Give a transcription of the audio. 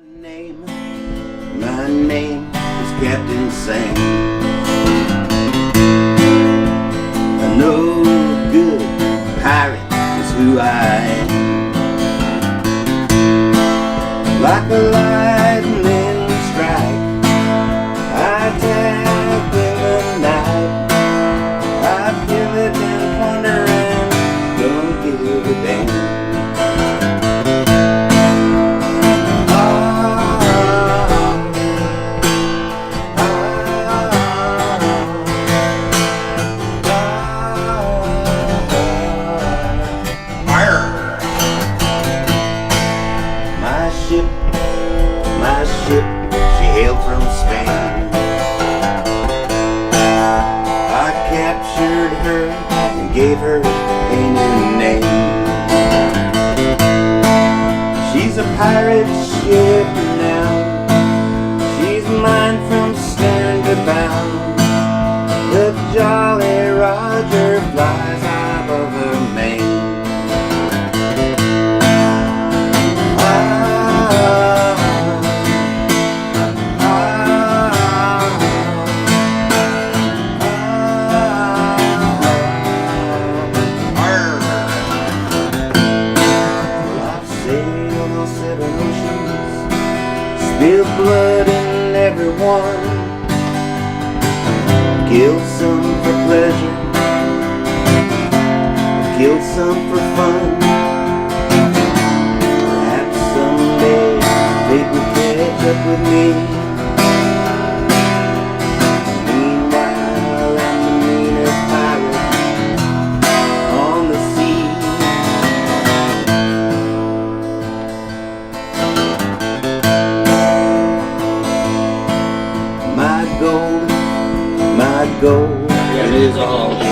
My name is Captain Sam. A no good pirate is who I am. Like a lightning strike, I attack in the night. I pillage and plunder and don't give a damn. My ship, she hailed from Spain. I captured her and gave her a new name. She's a pirate ship now. She's mine from stern to bow. The Jolly Roger flies above her main. Seven oceans, spilled blood in everyone, killed some for pleasure, killed some for fun. Perhaps someday fate will catch up with me. Meanwhile, I'm the meanest pirate on the sea. My gold, that is all.